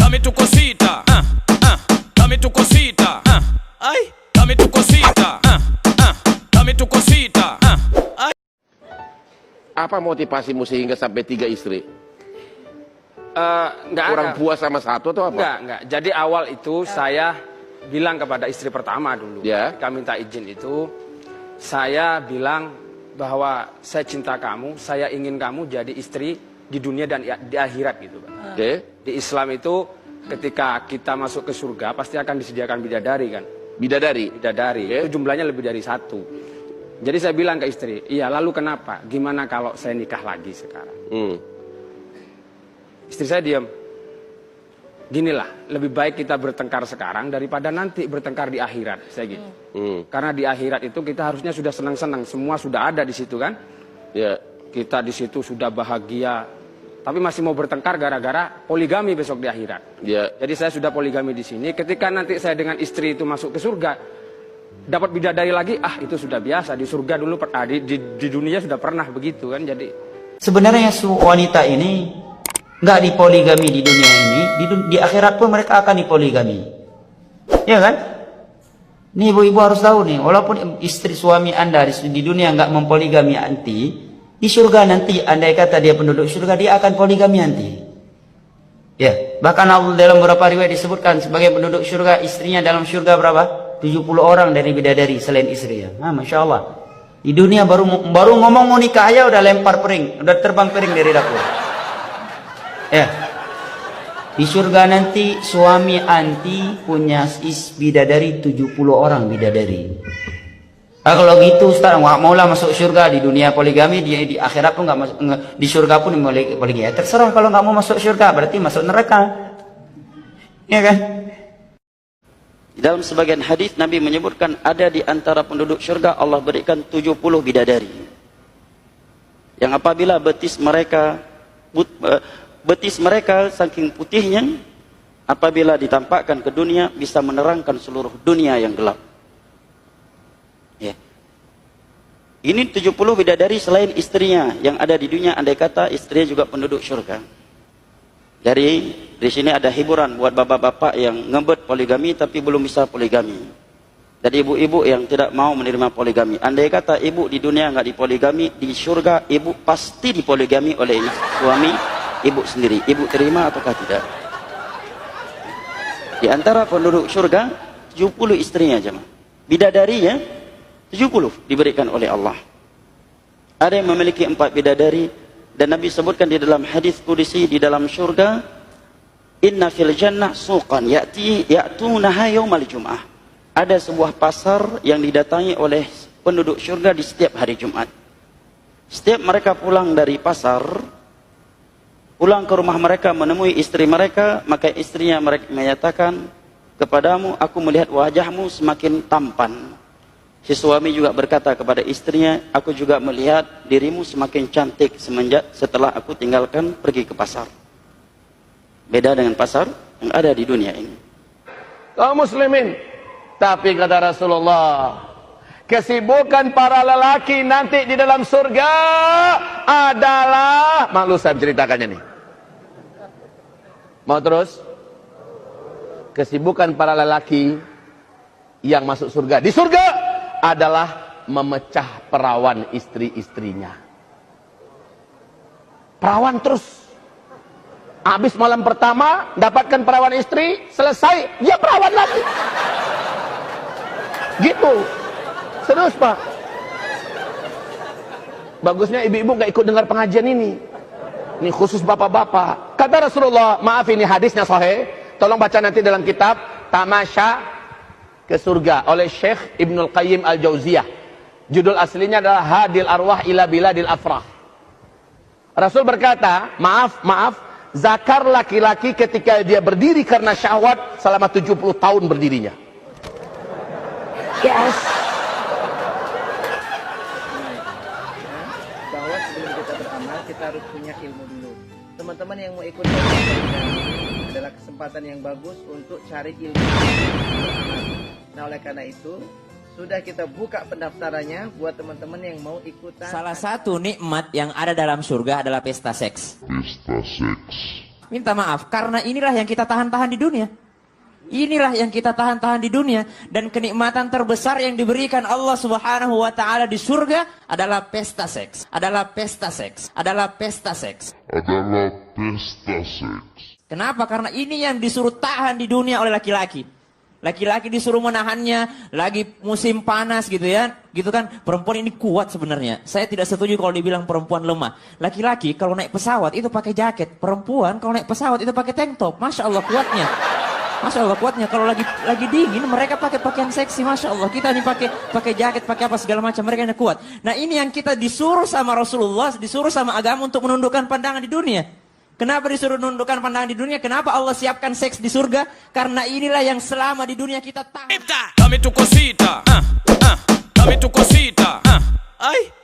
dame tu cosita, dame tu cosita, ay, dame tu cosita, dame tu cosita, ay. Apa motivasimu sehingga sampai 3 istri? Enggak Kurang ada. puas sama satu atau apa? Enggak. Jadi awal itu saya bilang kepada istri pertama dulu. Ya. Ketika minta izin itu, saya bilang bahwa saya cinta kamu, saya ingin kamu jadi istri di dunia dan di akhirat gitu, Pak. Oke. Di Islam itu ketika kita masuk ke surga pasti akan disediakan bidadari kan? Bidadari. Bidadari. Oke. Itu jumlahnya lebih dari 1. Jadi saya bilang ke istri, iya lalu kenapa? Gimana kalau saya nikah lagi sekarang? Istri saya diam. Ginilah, lebih baik kita bertengkar sekarang daripada nanti bertengkar di akhirat. Saya gitu. Karena di akhirat itu kita harusnya sudah senang-senang, semua sudah ada di situ kan? Ya. Kita di situ sudah bahagia, tapi masih mau bertengkar gara-gara poligami besok di akhirat. Ya. Jadi saya sudah poligami di sini. Ketika nanti saya dengan istri itu masuk ke surga, dapat bidadari lagi, itu sudah biasa. Di surga dulu, di dunia sudah pernah begitu kan? Jadi sebenarnya wanita ini nggak dipoligami di dunia ini, di akhirat pun mereka akan dipoligami, ya kan? Nih ibu-ibu harus tahu nih, walaupun istri suami anda di dunia nggak mempoligami anti, di surga nanti andai kata dia penduduk surga, dia akan poligami anti. Ya, bahkan Allah dalam beberapa riwayat disebutkan sebagai penduduk surga, istrinya dalam surga berapa? 70 orang dari bidadari selain istrinya. Masya Allah. Di dunia baru ngomong mau nikah aja udah lempar piring, udah terbang piring dari dapur. Ya, di surga nanti suami anti punya bidadari 70 orang bidadari. Kalau gitu Ustaz nggak maulah masuk surga, di dunia poligami, di akhirat pun nggak masuk, di surga pun poligami. Ya, terserah kalau nggak mau masuk surga berarti masuk neraka, ya kan? Dalam sebagian hadis Nabi menyebutkan ada di antara penduduk surga Allah berikan 70 bidadari yang apabila betis mereka saking putihnya, apabila ditampakkan ke dunia bisa menerangkan seluruh dunia yang gelap. Ya. Ini 70 bidadari selain istrinya yang ada di dunia, andai kata istrinya juga penduduk surga. Jadi di sini ada hiburan buat bapak-bapak yang ngebet poligami tapi belum bisa poligami. Dan ibu-ibu yang tidak mau menerima poligami. Andai kata ibu di dunia nggak dipoligami, di surga ibu pasti dipoligami oleh suami ibu sendiri. Ibu terima ataukah tidak? Di antara penduduk surga 70 istrinya jemaah. Bidadarinya 70 diberikan oleh Allah. Ada yang memiliki 4 bidadari dan Nabi sebutkan di dalam hadis qudsi di dalam surga, inna fil jannah suqan ya'tunaha yaumal jum'ah. Ada sebuah pasar yang didatangi oleh penduduk surga di setiap hari Jumat. Setiap mereka pulang dari pasar, pulang ke rumah mereka menemui istri mereka, maka istrinya mereka menyatakan kepadamu, aku melihat wajahmu semakin tampan. Si suami juga berkata kepada istrinya, aku juga melihat dirimu semakin cantik setelah aku tinggalkan pergi ke pasar. Beda dengan pasar yang ada di dunia ini. Kaum muslimin, tapi kata Rasulullah, kesibukan para lelaki nanti di dalam surga adalah, malu saya menceritakannya nih. Mau terus? Kesibukan para lelaki yang masuk surga di surga adalah memecah perawan istri-istrinya. Perawan terus. Habis malam pertama dapatkan perawan istri, selesai dia perawan lagi. Gitu. Serius Pak. Bagusnya ibu-ibu gak ikut dengar pengajian ini. Ini khusus bapak-bapak. Kata Rasulullah, maaf ini hadisnya sahih, tolong baca nanti dalam kitab Tamasya ke surga oleh Syekh Ibnul Qayyim Al-Jauziyah. Judul aslinya adalah Hadil Arwah ila Biladil Afrah. Rasul berkata, maaf, zakar laki-laki ketika dia berdiri karena syahwat selama 70 tahun berdirinya. Yes. Bahwa sebelum kita beramal, kita harus punya ilmu dulu. Teman-teman yang mau ikut adalah kesempatan yang bagus untuk cari ilmu. Nah, oleh karena itu, sudah kita buka pendaftarannya buat teman-teman yang mau ikutan. Salah satu nikmat yang ada dalam surga adalah pesta seks. Pesta seks. Minta maaf, karena inilah yang kita tahan-tahan di dunia. Inilah yang kita tahan-tahan di dunia. Dan kenikmatan terbesar yang diberikan Allah Subhanahu wa ta'ala di surga adalah pesta seks. Adalah pesta seks. Adalah pesta seks. Adalah pesta seks. Kenapa? Karena ini yang disuruh tahan di dunia oleh laki-laki. Laki-laki disuruh menahannya, lagi musim panas gitu ya. Gitu kan, perempuan ini kuat sebenarnya. Saya tidak setuju kalau dibilang perempuan lemah. Laki-laki kalau naik pesawat itu pakai jaket. Perempuan kalau naik pesawat itu pakai tank top. Masya Allah kuatnya. Masya Allah kuatnya. Kalau lagi dingin mereka pakai pakaian seksi. Masya Allah, kita ini pakai jaket, pakai apa segala macam, mereka ini kuat. Nah, ini yang kita disuruh sama Rasulullah, disuruh sama agama untuk menundukkan pandangan di dunia. Kenapa disuruh menundukkan pandangan di dunia? Kenapa Allah siapkan seks di surga? Karena inilah yang selama di dunia kita tahan. Dame tu cosita, dame tu cosita, ay.